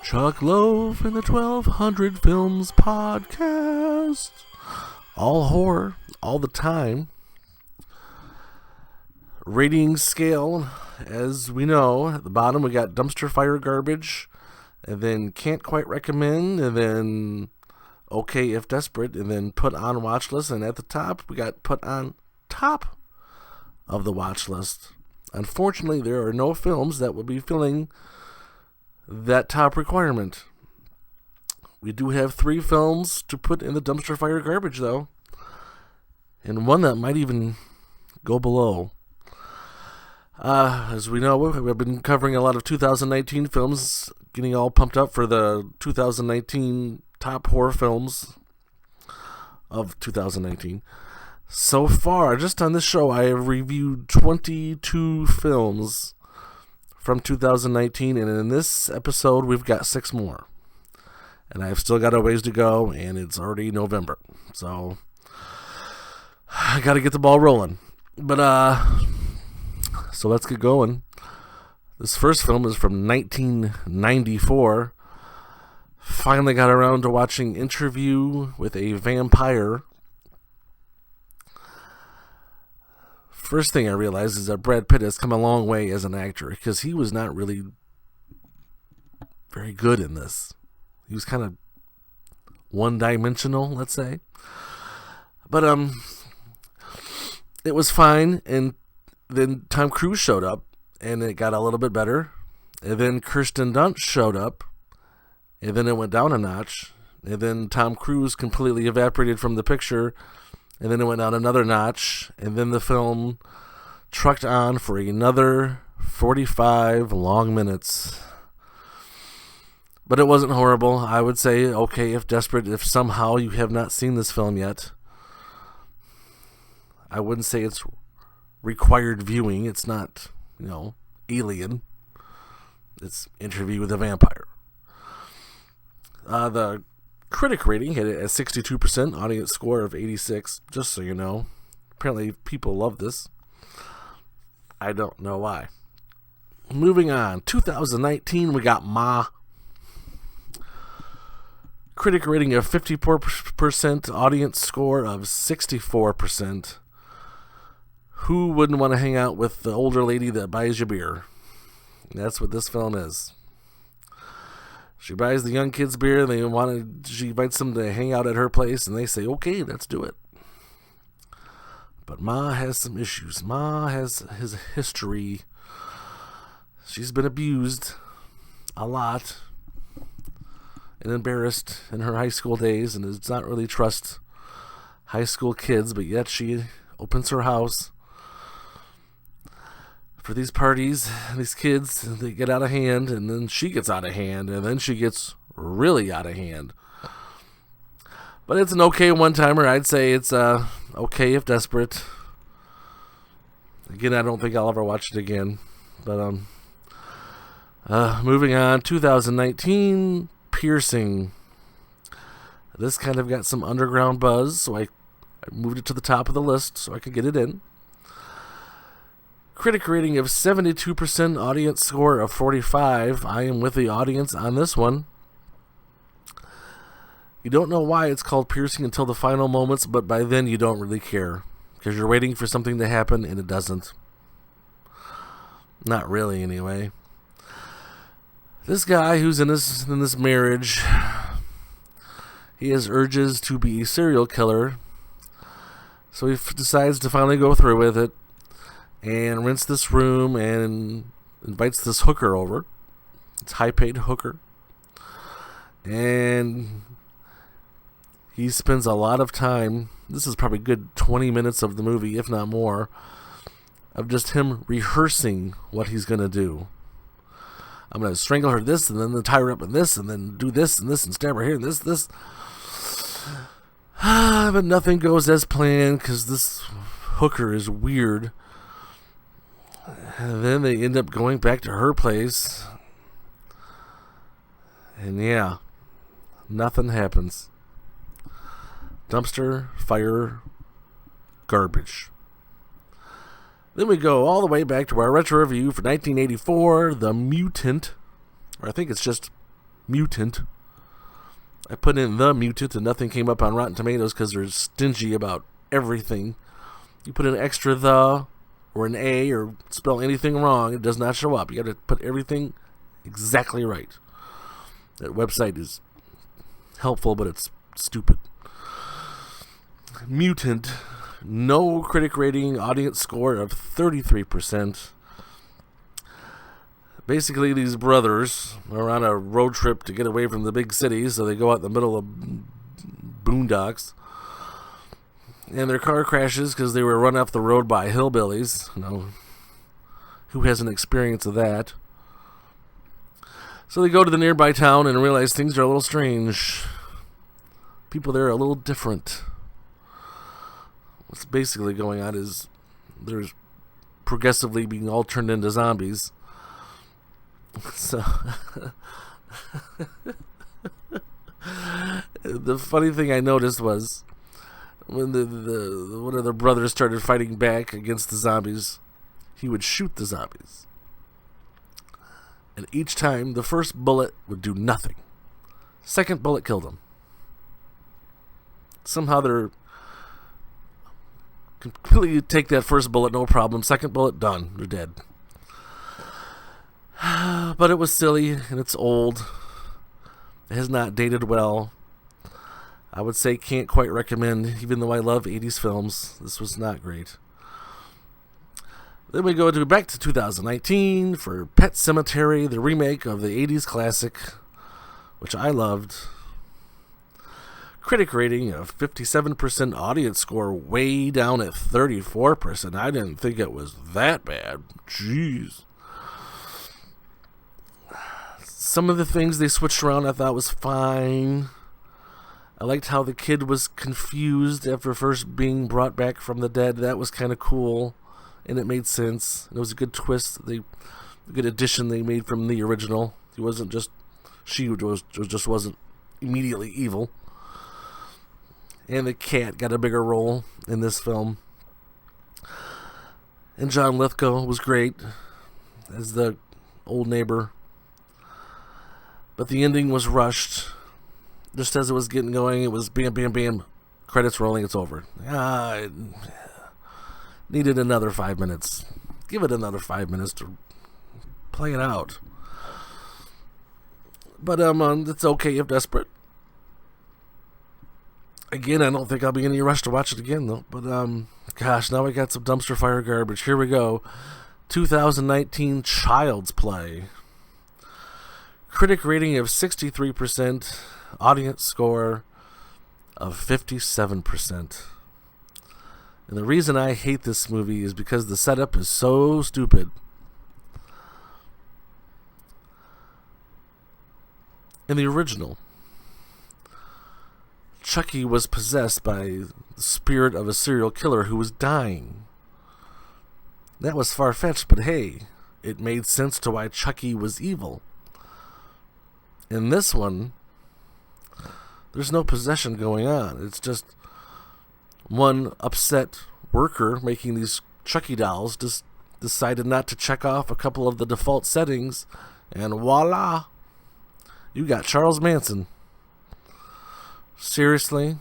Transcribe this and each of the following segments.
Chuckloaf and the 1200 Films Podcast. All horror, all the time. Rating scale, as we know, at the bottom we got dumpster fire garbage, and then can't quite recommend, and then okay if desperate, and then put on watch list, and at the top we got put on top of the watch list. Unfortunately, there are no films that will be filling that top requirement. We do have 3 films to put in the dumpster fire garbage, though, and one that might even go below. As we know, we've been covering a lot of 2019 films, getting all pumped up for the 2019 top horror films of 2019. So far, just on this show, I have reviewed 22 films from 2019, and in this episode, we've got 6 more. And I've still got a ways to go, and it's already November. So, I gotta get the ball rolling. But, so let's get going. This first film is from 1994. Finally got around to watching Interview with a Vampire. First thing I realized is that Brad Pitt has come a long way as an actor, because he was not really very good in this. He was kind of one-dimensional, let's say. But it was fine, and then Tom Cruise showed up, and it got a little bit better. And then Kirsten Dunst showed up, and then it went down a notch. And then Tom Cruise completely evaporated from the picture, and then it went down another notch. And then the film trucked on for another 45 long minutes. But it wasn't horrible. I would say, okay, if desperate, if somehow you have not seen this film yet. I wouldn't say it's required viewing. It's not, Alien. It's Interview with a Vampire. The critic rating hit it at 62%, audience score of 86, just so you know. Apparently people love this. I don't know why. Moving on, 2019, we got Ma. Critic rating of 54%, audience score of 64%. Who wouldn't want to hang out with the older lady that buys you beer? That's what this film is. She buys the young kids beer, she invites them to hang out at her place, and they say, okay, let's do it. But Ma has some issues. Ma has his history. She's been abused a lot and embarrassed in her high school days, and does not really trust high school kids, but yet she opens her house for these parties. These kids, they get out of hand, and then she gets out of hand, and then she gets really out of hand. But it's an okay one-timer. I'd say it's okay if desperate. Again, I don't think I'll ever watch it again. But moving on, 2019, Piercing. This kind of got some underground buzz, so I moved it to the top of the list so I could get it in. Critic rating of 72%, audience score of 45. I am with the audience on this one. You don't know why it's called Piercing until the final moments, but by then you don't really care, because you're waiting for something to happen and it doesn't. Not really, anyway. This guy who's in this marriage, he has urges to be a serial killer, so he decides to finally go through with it and rents this room and invites this hooker over. It's a high-paid hooker. And he spends a lot of time, this is probably a good 20 minutes of the movie, if not more, of just him rehearsing what he's going to do. I'm going to strangle her this, and then tie her up in this, and then do this, and stab her here, and this. But nothing goes as planned, because this hooker is weird. And then they end up going back to her place. And yeah, nothing happens. Dumpster, fire, garbage. Then we go all the way back to our retro review for 1984, The Mutant. Or I think it's just Mutant. I put in The Mutant and nothing came up on Rotten Tomatoes because they're stingy about everything. You put an extra the or an A or spell anything wrong, it does not show up. You got to put everything exactly right. That website is helpful, but it's stupid. Mutant, no critic rating, audience score of 33%. Basically, these brothers are on a road trip to get away from the big cities, so they go out in the middle of boondocks. And their car crashes because they were run off the road by hillbillies. You know, who hasn't experienced of that? So they go to the nearby town and realize things are a little strange. People there are a little different. What's basically going on is there's progressively being all turned into zombies. So the funny thing I noticed was when the one of the brothers started fighting back against the zombies, he would shoot the zombies. And each time the first bullet would do nothing. Second bullet killed him. Somehow they're completely take that first bullet, no problem. Second bullet, done. They're dead. But it was silly and it's old. It has not dated well. I would say can't quite recommend, even though I love 80s films. This was not great. Then we go back to 2019 for Pet Sematary, the remake of the 80s classic, which I loved. Critic rating of 57%, audience score way down at 34%. I didn't think it was that bad. Jeez. Some of the things they switched around I thought was fine. I liked how the kid was confused after first being brought back from the dead. That was kind of cool, and it made sense. It was a good twist. A good addition they made from the original. He wasn't just just wasn't immediately evil. And the cat got a bigger role in this film. And John Lithgow was great as the old neighbor. But the ending was rushed. Just as it was getting going, it was bam, bam, bam. Credits rolling, it's over. It needed another 5 minutes. Give it another 5 minutes to play it out. But it's okay if desperate. Again, I don't think I'll be in any rush to watch it again, though. But, gosh, now we got some dumpster fire garbage. Here we go. 2019 Child's Play. Critic rating of 63%. Audience score of 57%. And the reason I hate this movie is because the setup is so stupid. In the original, Chucky was possessed by the spirit of a serial killer who was dying. That was far-fetched, but hey, it made sense to why Chucky was evil. In this one, there's no possession going on. It's just one upset worker making these Chucky dolls just decided not to check off a couple of the default settings, and voila, you got Charles Manson. Seriously?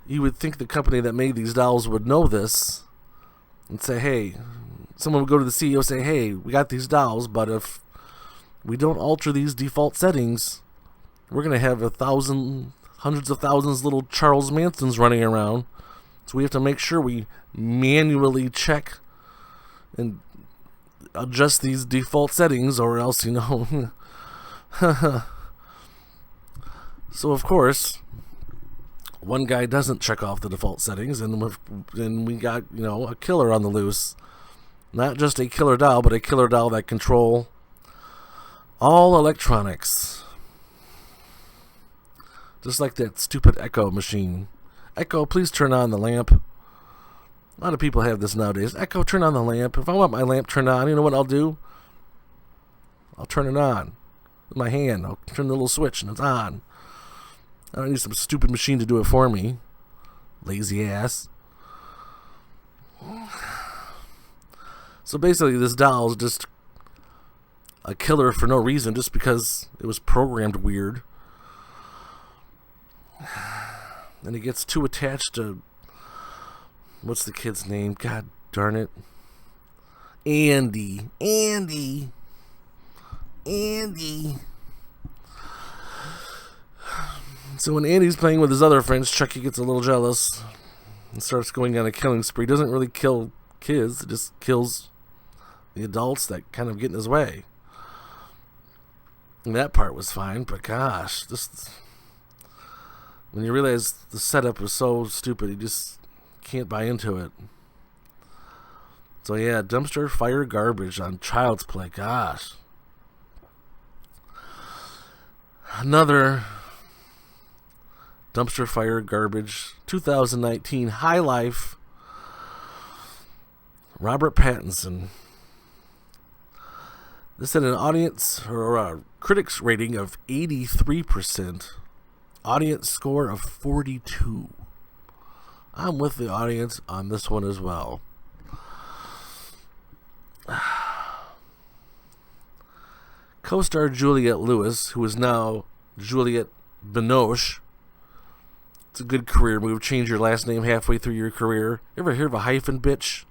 You would think the company that made these dolls would know this and say, hey, someone would go to the CEO and say, hey, we got these dolls, but if we don't alter these default settings, we're going to have hundreds of thousands little Charles Mansons running around. So we have to make sure we manually check and adjust these default settings, or else, So, of course, one guy doesn't check off the default settings, and we got, a killer on the loose. Not just a killer doll, but a killer doll that control all electronics. Just like that stupid Echo machine. Echo, please turn on the lamp. A lot of people have this nowadays. Echo, turn on the lamp. If I want my lamp turned on, you know what I'll do? I'll turn it on with my hand. I'll turn the little switch and it's on. I don't need some stupid machine to do it for me. Lazy ass. So basically, this doll is just a killer for no reason, just because it was programmed weird. And he gets too attached to, what's the kid's name? God darn it. Andy. So when Andy's playing with his other friends, Chucky gets a little jealous and starts going on a killing spree. He doesn't really kill kids, it just kills the adults that kind of get in his way. And that part was fine, but gosh, when you realize the setup was so stupid, you just can't buy into it. So yeah, dumpster fire garbage on Child's Play. Gosh. Another dumpster fire garbage. 2019 High Life. Robert Pattinson. This had an audience or a critics rating of 83%. Audience score of 42. I'm with the audience on this one as well. Co-star Juliette Lewis, who is now Juliette Binoche. It's a good career move. Change your last name halfway through your career. You ever hear of a hyphen, bitch?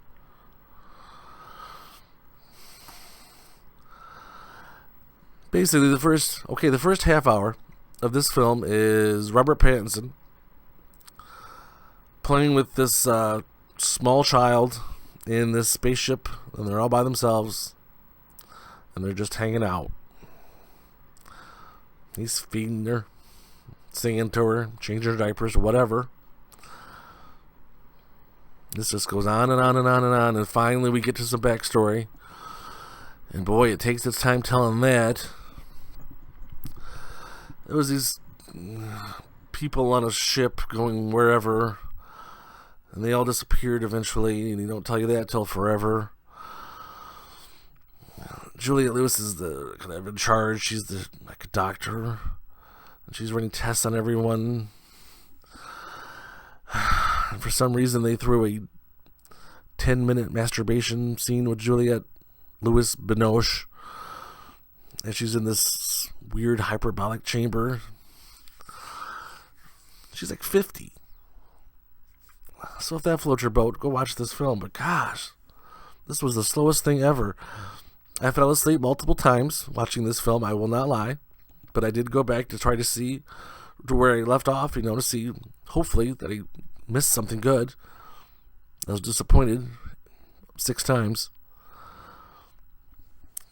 Basically, the first half hour of this film is Robert Pattinson playing with this small child in this spaceship, and they're all by themselves, and they're just hanging out. He's feeding her, singing to her, changing her diapers, whatever. This just goes on and on and on and on, and finally we get to some backstory. And boy, it takes its time telling that. There was these people on a ship going wherever, and they all disappeared eventually, and he don't tell you that till forever. Juliette Lewis is the kind of in charge. She's like a doctor, and she's running tests on everyone. And for some reason, they threw a 10-minute masturbation scene with Juliette Lewis Binoche, and she's in this weird hyperbolic chamber. She's like 50. So if that floats your boat, go watch this film. But gosh, this was the slowest thing ever. I fell asleep multiple times watching this film, I will not lie. But I did go back to try to see to where I left off, to see, hopefully, that I missed something good. I was disappointed 6 times.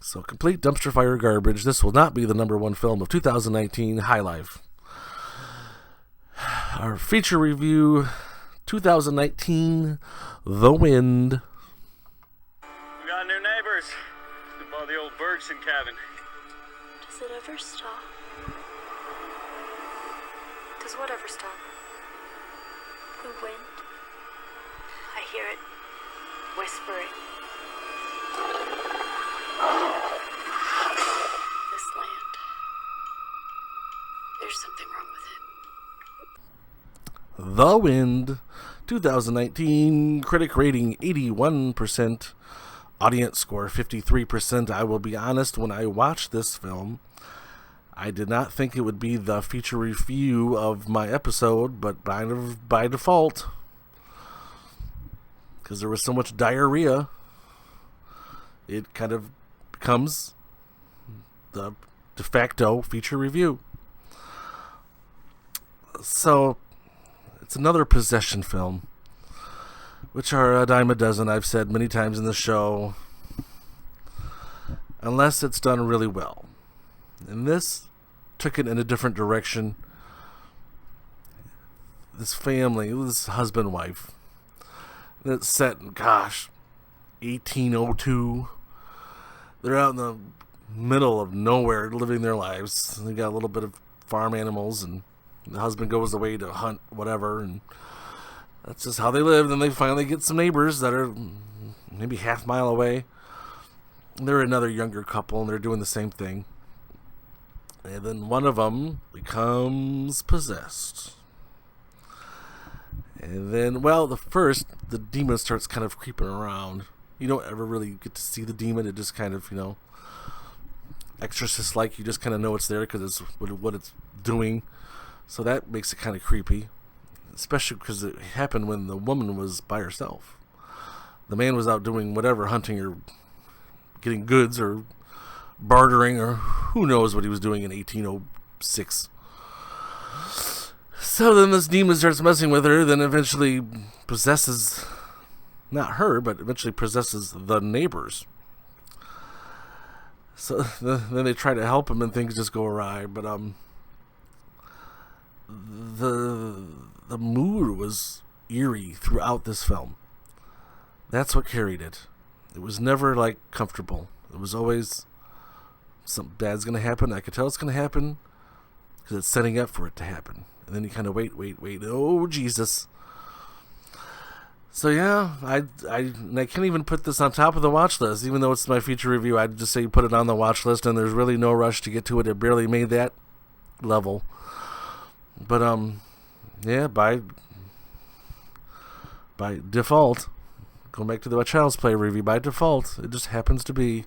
So complete dumpster fire garbage. This will not be the #1 film of 2019, High Life. Our feature review, 2019, The Wind. We got new neighbors. We bought the old Bergson cabin. Does it ever stop? Does what ever stop? The wind? I hear it whispering. This land. There's something wrong with it. The Wind, 2019, critic rating 81%, audience score 53%. I will be honest, when I watched this film, I did not think it would be the feature review of my episode, but by default, because there was so much diarrhea, it kind of becomes the de facto feature review. So, it's another possession film, which are a dime a dozen, I've said many times in the show, unless it's done really well. And this took it in a different direction. This family, this husband-wife, it's set in, 1802. They're out in the middle of nowhere living their lives. They got a little bit of farm animals, and the husband goes away to hunt whatever, and that's just how they live. Then they finally get some neighbors that are maybe half mile away. They're another younger couple, and they're doing the same thing. And then one of them becomes possessed. And then, the demon starts kind of creeping around. You don't ever really get to see the demon. It just kind of, Exorcist-like. You just kind of know it's there because it's what it's doing. So that makes it kind of creepy. Especially because it happened when the woman was by herself. The man was out doing whatever, hunting or getting goods or bartering or who knows what he was doing in 1806. So then this demon starts messing with her, then eventually possesses, not her, but eventually possesses the neighbors. So then they try to help him and things just go awry. But the mood was eerie throughout this film. That's what carried it. It was never like comfortable. It was always something bad's gonna happen. I could tell it's gonna happen because it's setting up for it to happen. And then you kind of wait. Oh Jesus! So yeah, I can't even put this on top of the watch list, even though it's my feature review. I'd just say put it on the watch list, and there's really no rush to get to it. It barely made that level. But yeah, by default, going back to the Child's Play review, by default, it just happens to be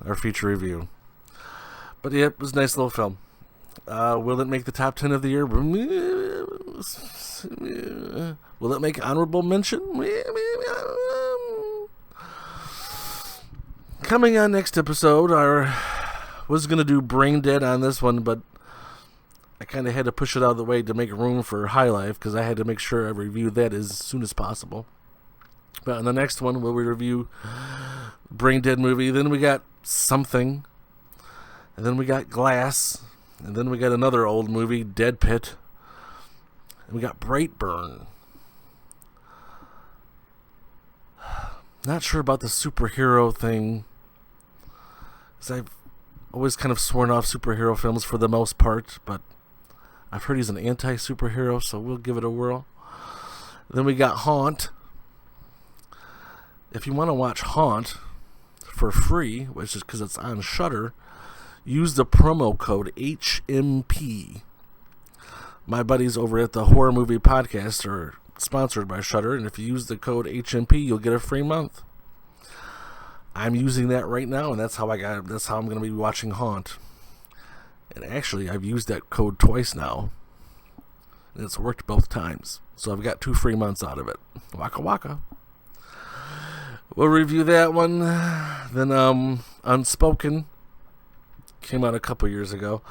our feature review. But yeah, it was a nice little film. Will it make the top 10 of the year? Will it make honorable mention? Coming on next episode, I was going to do Brain Dead on this one, but I kind of had to push it out of the way to make room for High Life, because I had to make sure I reviewed that as soon as possible. But on the next one, we'll review Brain Dead movie. Then we got Something. And then we got Glass. And then we got another old movie, Dead Pit. And we got Brightburn. Not sure about the superhero thing, because I've always kind of sworn off superhero films for the most part, but I've heard he's an anti-superhero, so we'll give it a whirl. Then we got Haunt. If you want to watch Haunt for free, which is because it's on Shudder, use the promo code HMP. My buddies over at the Horror Movie Podcast are sponsored by Shudder, and if you use the code HMP, you'll get a free month. I'm using that right now, and that's how I'm going to be watching Haunt. And actually, I've used that code twice now, and it's worked both times. So I've got 2 free months out of it. Waka waka. We'll review that one. Then Unspoken came out a couple years ago.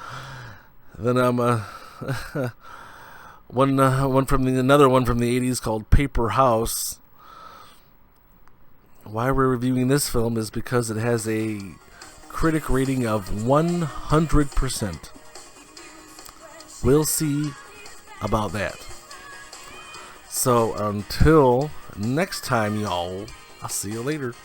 Then another one from the 80s called Paper House. Why we're reviewing this film is because it has a critic rating of 100%. We'll see about that. So until next time, y'all, I'll see you later.